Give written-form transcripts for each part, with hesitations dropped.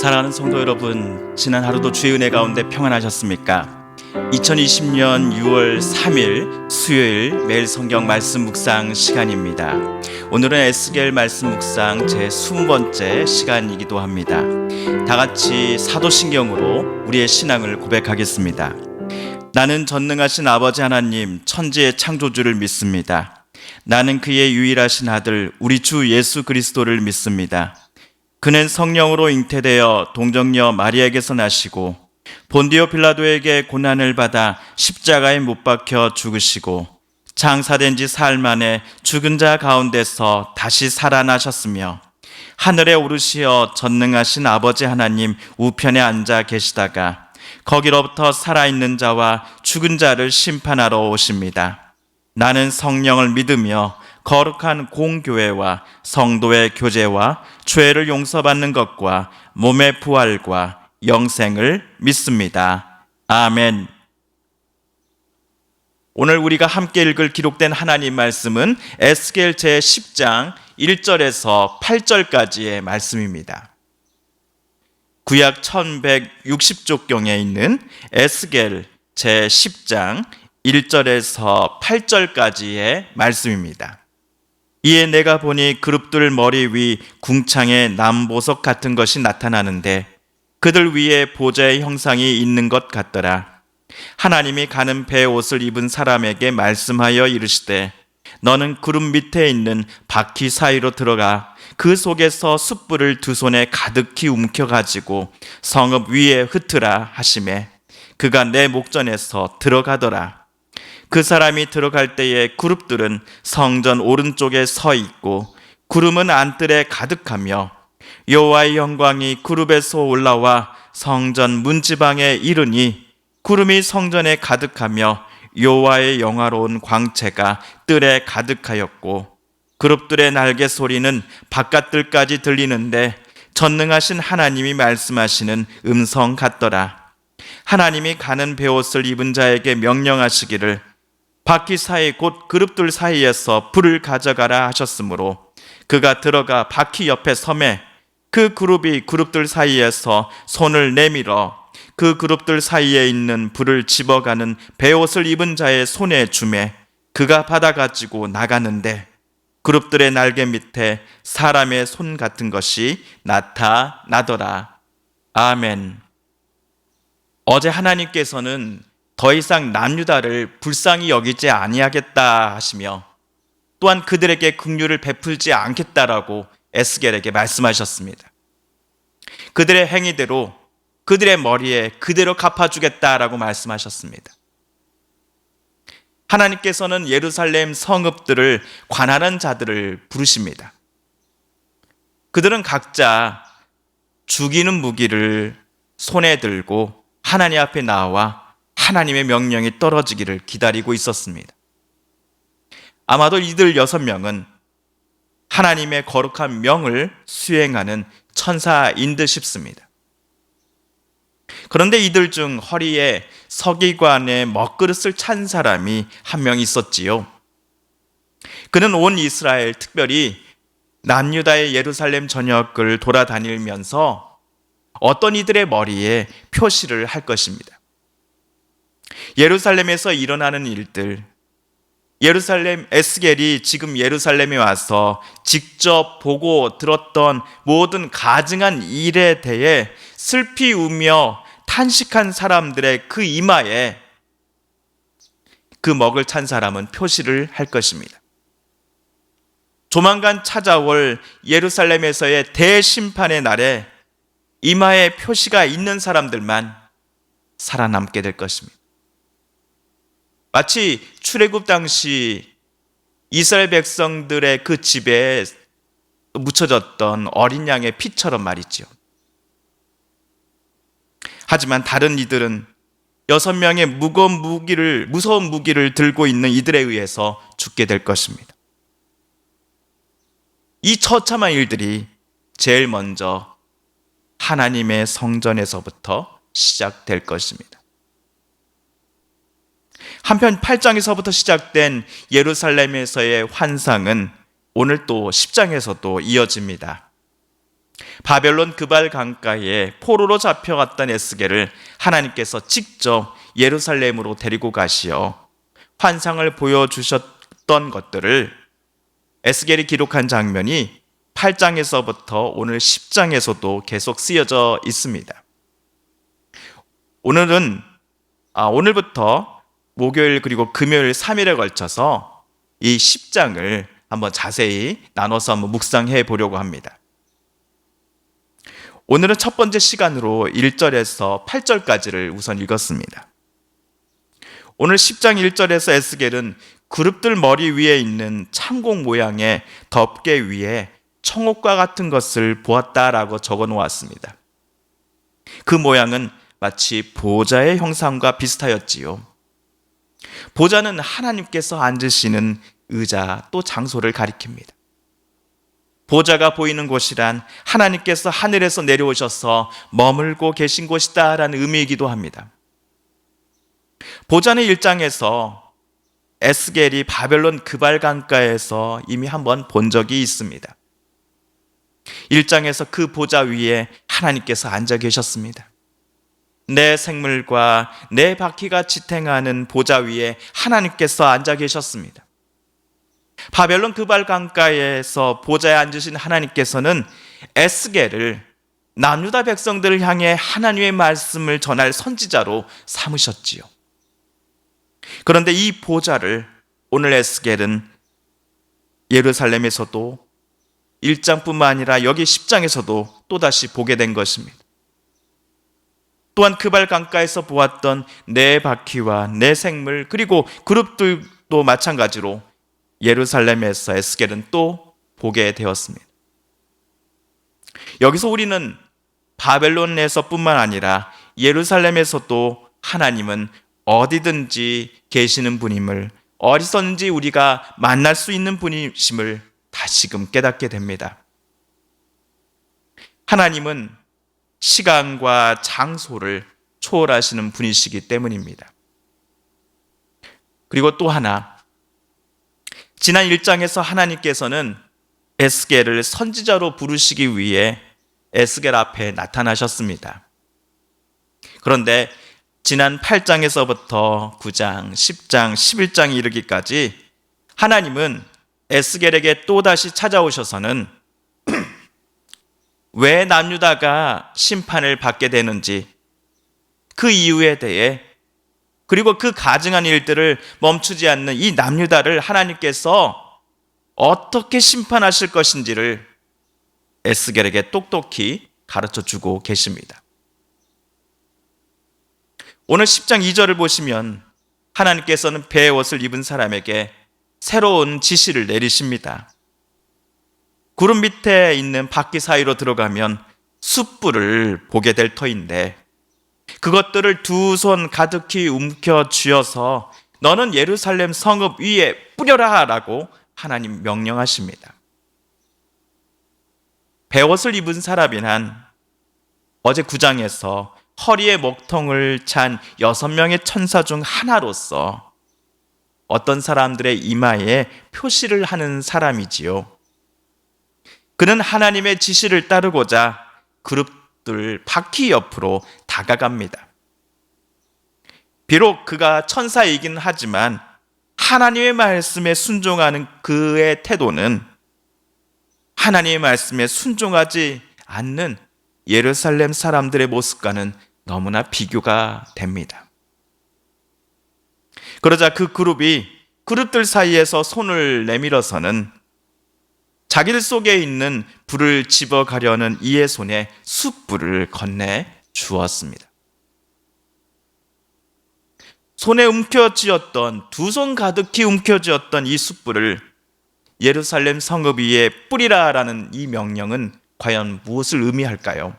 사랑하는 성도 여러분, 지난 하루도 주의 은혜 가운데 평안하셨습니까? 2020년 6월 3일 수요일 매일 성경 말씀 묵상 시간입니다. 오늘은 에스겔 말씀 묵상 제 20번째 시간이기도 합니다. 다 같이 사도신경으로 우리의 신앙을 고백하겠습니다. 나는 전능하신 아버지 하나님 천지의 창조주를 믿습니다. 나는 그의 유일하신 아들 우리 주 예수 그리스도를 믿습니다. 그는 성령으로 잉태되어 동정녀 마리아에게서 나시고 본디오 빌라도에게 고난을 받아 십자가에 못 박혀 죽으시고 장사된 지 사흘 만에 죽은 자 가운데서 다시 살아나셨으며 하늘에 오르시어 전능하신 아버지 하나님 우편에 앉아 계시다가 거기로부터 살아있는 자와 죽은 자를 심판하러 오십니다. 나는 성령을 믿으며 거룩한 공교회와 성도의 교제와 죄를 용서받는 것과 몸의 부활과 영생을 믿습니다. 아멘. 오늘 우리가 함께 읽을 기록된 하나님 말씀은 에스겔 제10장 1절에서 8절까지의 말씀입니다. 구약 1160쪽경에 있는 에스겔 제10장 1절에서 8절까지의 말씀입니다. 이에 내가 보니 그룹들 머리 위 궁창에 남보석 같은 것이 나타나는데 그들 위에 보좌의 형상이 있는 것 같더라. 하나님이 가는 배 옷을 입은 사람에게 말씀하여 이르시되 너는 구름 밑에 있는 바퀴 사이로 들어가 그 속에서 숯불을 두 손에 가득히 움켜가지고 성읍 위에 흩으라 하시매 그가 내 목전에서 들어가더라. 그 사람이 들어갈 때에 그룹들은 성전 오른쪽에 서 있고 구름은 안뜰에 가득하며 여호와의 영광이 그룹에서 올라와 성전 문지방에 이르니 구름이 성전에 가득하며 여호와의 영화로운 광채가 뜰에 가득하였고 그룹들의 날개 소리는 바깥뜰까지 들리는데 전능하신 하나님이 말씀하시는 음성 같더라. 하나님이 가는 베옷을 입은 자에게 명령하시기를 바퀴 사이 곧 그룹들 사이에서 불을 가져가라 하셨으므로 그가 들어가 바퀴 옆에 서매 그 그룹이 그룹들 사이에서 손을 내밀어 그 그룹들 사이에 있는 불을 집어가는 베옷을 입은 자의 손에 주매 그가 받아가지고 나가는데 그룹들의 날개 밑에 사람의 손 같은 것이 나타나더라. 아멘. 어제 하나님께서는 더 이상 남유다를 불쌍히 여기지 아니하겠다 하시며 또한 그들에게 긍휼을 베풀지 않겠다라고 에스겔에게 말씀하셨습니다. 그들의 행위대로 그들의 머리에 그대로 갚아주겠다라고 말씀하셨습니다. 하나님께서는 예루살렘 성읍들을 관할하는 자들을 부르십니다. 그들은 각자 죽이는 무기를 손에 들고 하나님 앞에 나와 하나님의 명령이 떨어지기를 기다리고 있었습니다. 아마도 이들 6명은 하나님의 거룩한 명을 수행하는 천사인 듯 싶습니다. 그런데 이들 중 허리에 서기관의 먹그릇을 찬 사람이 한 명 있었지요. 그는 온 이스라엘, 특별히 남유다의 예루살렘 전역을 돌아다니면서 어떤 이들의 머리에 표시를 할 것입니다. 예루살렘에서 일어나는 일들, 예루살렘 에스겔이 지금 예루살렘에 와서 직접 보고 들었던 모든 가증한 일에 대해 슬피 우며 탄식한 사람들의 그 이마에 그 먹을 찬 사람은 표시를 할 것입니다. 조만간 찾아올 예루살렘에서의 대심판의 날에 이마에 표시가 있는 사람들만 살아남게 될 것입니다. 마치 출애굽 당시 이스라엘 백성들의 그 집에 묻혀졌던 어린 양의 피처럼 말이죠. 하지만 다른 이들은 6명의 무서운 무기를 들고 있는 이들에 의해서 죽게 될 것입니다. 이 처참한 일들이 제일 먼저 하나님의 성전에서부터 시작될 것입니다. 한편 8장에서부터 시작된 예루살렘에서의 환상은 오늘 또 10장에서도 이어집니다. 바벨론 그발 강가에 포로로 잡혀갔던 에스겔을 하나님께서 직접 예루살렘으로 데리고 가시어 환상을 보여주셨던 것들을 에스겔이 기록한 장면이 8장에서부터 오늘 10장에서도 계속 쓰여져 있습니다. 오늘부터 목요일 그리고 금요일 3일에 걸쳐서 이 10장을 한번 자세히 나눠서 한번 묵상해 보려고 합니다. 오늘은 첫 번째 시간으로 1절에서 8절까지를 우선 읽었습니다. 오늘 10장 1절에서 에스겔은 그룹들 머리 위에 있는 창공 모양의 덮개 위에 청옥과 같은 것을 보았다라고 적어 놓았습니다. 그 모양은 마치 보좌의 형상과 비슷하였지요. 보좌는 하나님께서 앉으시는 의자 또 장소를 가리킵니다. 보좌가 보이는 곳이란 하나님께서 하늘에서 내려오셔서 머물고 계신 곳이다라는 의미이기도 합니다. 보좌는 1장에서 에스겔이 바벨론 그발 강가에서 이미 한번 본 적이 있습니다. 1장에서 그 보좌 위에 하나님께서 앉아 계셨습니다. 내 생물과 내 바퀴가 지탱하는 보좌 위에 하나님께서 앉아 계셨습니다. 바벨론 그발 강가에서 보좌에 앉으신 하나님께서는 에스겔을 남유다 백성들을 향해 하나님의 말씀을 전할 선지자로 삼으셨지요. 그런데 이 보좌를 오늘 에스겔은 예루살렘에서도 1장뿐만 아니라 여기 10장에서도 또다시 보게 된 것입니다. 또한 그발 강가에서 보았던 내 바퀴와 내 생물 그리고 그룹들도 마찬가지로 예루살렘에서 에스겔은 또 보게 되었습니다. 여기서 우리는 바벨론에서 뿐만 아니라 예루살렘에서도 하나님은 어디든지 계시는 분임을, 어디서든지 우리가 만날 수 있는 분이심을 다시금 깨닫게 됩니다. 하나님은 시간과 장소를 초월하시는 분이시기 때문입니다. 그리고 또 하나, 지난 1장에서 하나님께서는 에스겔을 선지자로 부르시기 위해 에스겔 앞에 나타나셨습니다. 그런데 지난 8장에서부터 9장, 10장, 11장에 이르기까지 하나님은 에스겔에게 또다시 찾아오셔서는 왜 남유다가 심판을 받게 되는지, 그 이유에 대해, 그리고 그 가증한 일들을 멈추지 않는 이 남유다를 하나님께서 어떻게 심판하실 것인지를 에스겔에게 똑똑히 가르쳐주고 계십니다. 오늘 10장 2절을 보시면 하나님께서는 배의 옷을 입은 사람에게 새로운 지시를 내리십니다. 구름 밑에 있는 바퀴 사이로 들어가면 숯불을 보게 될 터인데 그것들을 두 손 가득히 움켜쥐어서 너는 예루살렘 성읍 위에 뿌려라 라고 하나님 명령하십니다. 베옷을 입은 사람이란 어제 9장에서 허리에 목통을 찬 6명의 천사 중 하나로서 어떤 사람들의 이마에 표시를 하는 사람이지요. 그는 하나님의 지시를 따르고자 그룹들 바퀴 옆으로 다가갑니다. 비록 그가 천사이긴 하지만 하나님의 말씀에 순종하는 그의 태도는 하나님의 말씀에 순종하지 않는 예루살렘 사람들의 모습과는 너무나 비교가 됩니다. 그러자 그 그룹들 사이에서 손을 내밀어서는 자기들 속에 있는 불을 집어가려는 이의 손에 숯불을 건네 주었습니다. 손에 움켜쥐었던, 두 손 가득히 움켜쥐었던 이 숯불을 예루살렘 성읍 위에 뿌리라라는 이 명령은 과연 무엇을 의미할까요?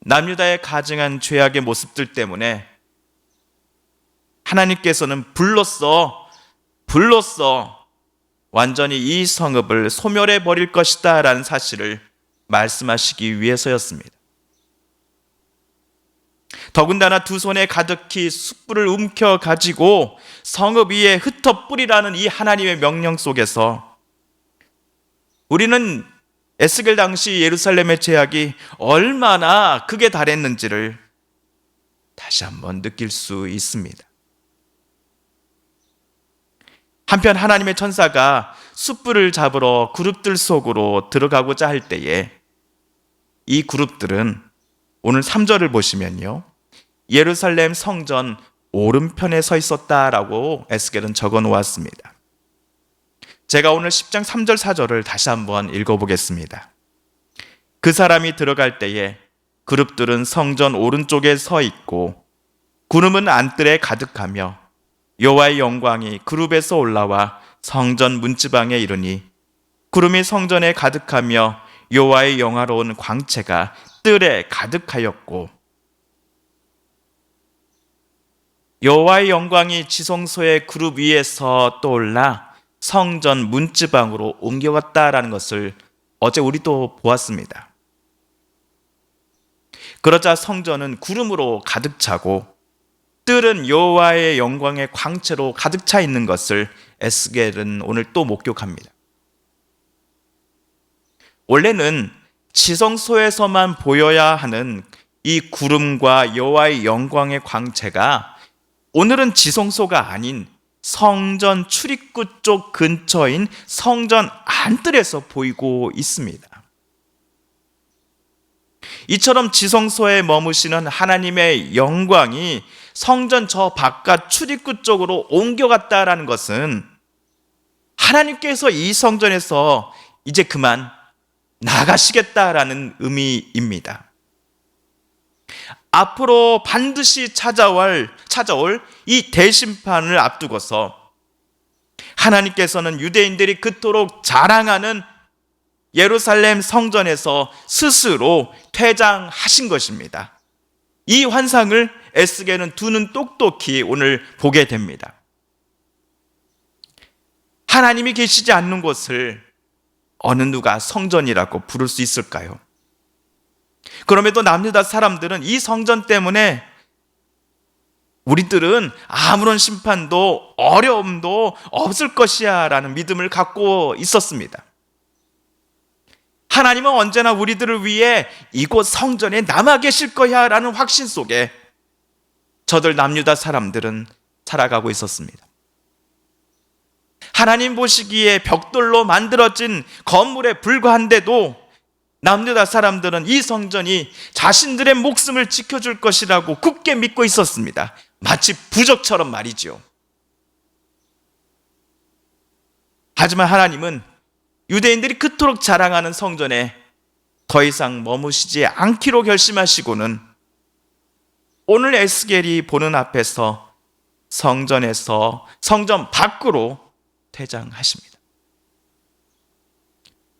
남유다의 가증한 죄악의 모습들 때문에 하나님께서는 불로써 완전히 이 성읍을 소멸해 버릴 것이다 라는 사실을 말씀하시기 위해서였습니다. 더군다나 두 손에 가득히 숯불을 움켜 가지고 성읍 위에 흩어 뿌리라는 이 하나님의 명령 속에서 우리는 에스겔 당시 예루살렘의 죄악이 얼마나 극에 달했는지를 다시 한번 느낄 수 있습니다. 한편 하나님의 천사가 숯불을 잡으러 그룹들 속으로 들어가고자 할 때에 이 그룹들은 오늘 3절을 보시면요, 예루살렘 성전 오른편에 서 있었다라고 에스겔은 적어 놓았습니다. 제가 오늘 10장 3절 4절을 다시 한번 읽어보겠습니다. 그 사람이 들어갈 때에 그룹들은 성전 오른쪽에 서 있고 구름은 안뜰에 가득하며 여호와의 영광이 그룹에서 올라와 성전 문지방에 이르니 구름이 성전에 가득하며 여호와의 영화로운 광채가 뜰에 가득하였고 여호와의 영광이 지성소의 그룹 위에서 떠올라 성전 문지방으로 옮겨갔다라는 것을 어제 우리도 보았습니다. 그러자 성전은 구름으로 가득 차고 뜰은 여호와의 영광의 광채로 가득 차 있는 것을 에스겔은 오늘 또 목격합니다. 원래는 지성소에서만 보여야 하는 이 구름과 여호와의 영광의 광채가 오늘은 지성소가 아닌 성전 출입구 쪽 근처인 성전 안뜰에서 보이고 있습니다. 이처럼 지성소에 머무시는 하나님의 영광이 성전 저 바깥 출입구 쪽으로 옮겨갔다라는 것은 하나님께서 이 성전에서 이제 그만 나가시겠다라는 의미입니다. 앞으로 반드시 찾아올 이 대심판을 앞두고서 하나님께서는 유대인들이 그토록 자랑하는 예루살렘 성전에서 스스로 퇴장하신 것입니다. 이 환상을 에스겔은 두 눈 똑똑히 오늘 보게 됩니다. 하나님이 계시지 않는 곳을 어느 누가 성전이라고 부를 수 있을까요? 그럼에도 남유다 사람들은 이 성전 때문에 우리들은 아무런 심판도 어려움도 없을 것이야 라는 믿음을 갖고 있었습니다. 하나님은 언제나 우리들을 위해 이곳 성전에 남아 계실 거야 라는 확신 속에 저들 남유다 사람들은 살아가고 있었습니다. 하나님 보시기에 벽돌로 만들어진 건물에 불과한데도 남유다 사람들은 이 성전이 자신들의 목숨을 지켜줄 것이라고 굳게 믿고 있었습니다. 마치 부적처럼 말이죠. 하지만 하나님은 유대인들이 그토록 자랑하는 성전에 더 이상 머무시지 않기로 결심하시고는 오늘 에스겔이 보는 앞에서 성전에서 성전 밖으로 퇴장하십니다.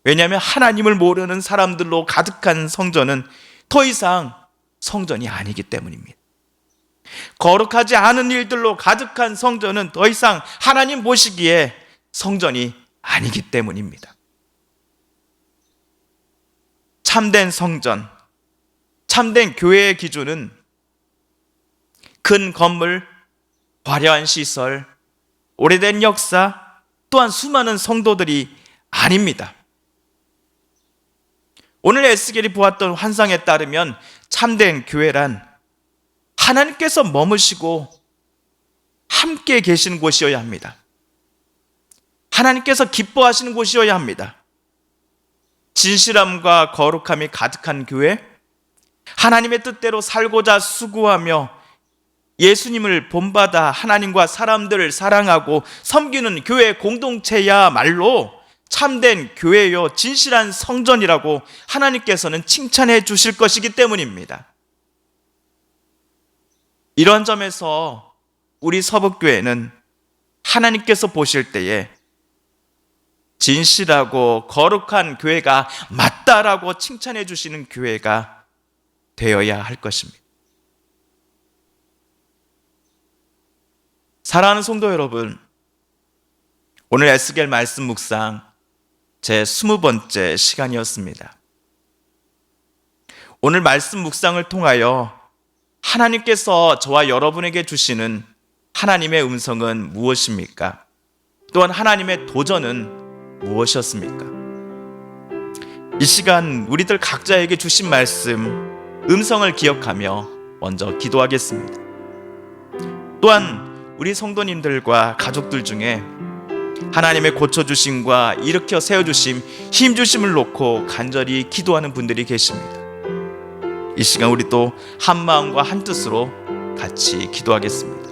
왜냐하면 하나님을 모르는 사람들로 가득한 성전은 더 이상 성전이 아니기 때문입니다. 거룩하지 않은 일들로 가득한 성전은 더 이상 하나님 보시기에 성전이 아니기 때문입니다. 참된 성전, 참된 교회의 기준은 큰 건물, 화려한 시설, 오래된 역사, 또한 수많은 성도들이 아닙니다. 오늘 에스겔이 보았던 환상에 따르면 참된 교회란 하나님께서 머무시고 함께 계시는 곳이어야 합니다. 하나님께서 기뻐하시는 곳이어야 합니다. 진실함과 거룩함이 가득한 교회, 하나님의 뜻대로 살고자 수고하며 예수님을 본받아 하나님과 사람들을 사랑하고 섬기는 교회 공동체야말로 참된 교회요 진실한 성전이라고 하나님께서는 칭찬해 주실 것이기 때문입니다. 이런 점에서 우리 서북교회는 하나님께서 보실 때에 진실하고 거룩한 교회가 맞다라고 칭찬해 주시는 교회가 되어야 할 것입니다. 사랑하는 성도 여러분, 오늘 에스겔 말씀 묵상 제 20번째 시간이었습니다. 오늘 말씀 묵상을 통하여 하나님께서 저와 여러분에게 주시는 하나님의 음성은 무엇입니까? 또한 하나님의 도전은 무엇이었습니까? 이 시간 우리들 각자에게 주신 말씀, 음성을 기억하며 먼저 기도하겠습니다. 또한 우리 성도님들과 가족들 중에 하나님의 고쳐주심과 일으켜 세워주심, 힘주심을 놓고 간절히 기도하는 분들이 계십니다. 이 시간 우리 또 한마음과 한뜻으로 같이 기도하겠습니다.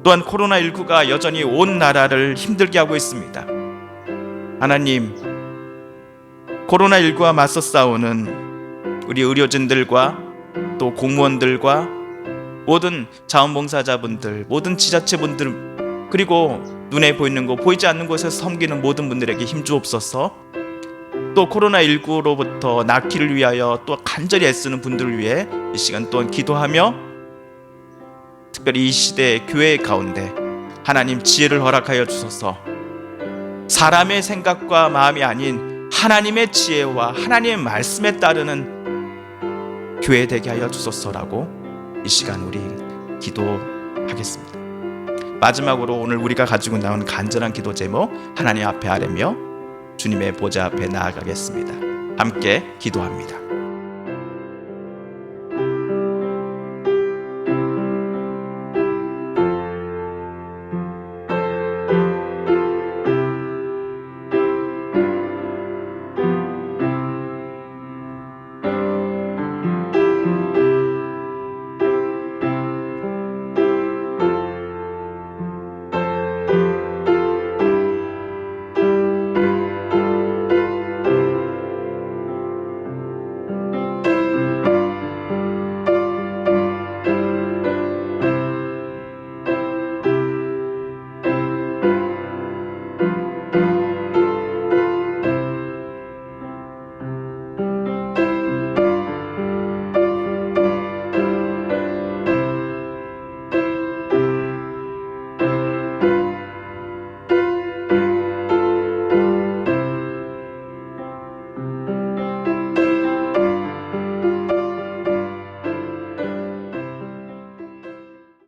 또한 코로나19가 여전히 온 나라를 힘들게 하고 있습니다. 하나님, 코로나19와 맞서 싸우는 우리 의료진들과 또 공무원들과 모든 자원봉사자분들, 모든 지자체분들, 그리고 눈에 보이는 곳, 보이지 않는 곳에서 섬기는 모든 분들에게 힘 주옵소서. 또 코로나19로부터 낫기를 위하여 또 간절히 애쓰는 분들을 위해 이 시간 또한 기도하며, 특별히 이 시대의 교회 가운데 하나님 지혜를 허락하여 주소서. 사람의 생각과 마음이 아닌 하나님의 지혜와 하나님의 말씀에 따르는 교회 되게 하여 주소서라고 이 시간 우리 기도하겠습니다. 마지막으로 오늘 우리가 가지고 나온 간절한 기도 제목 하나님 앞에 아뢰며 주님의 보좌 앞에 나아가겠습니다. 함께 기도합니다.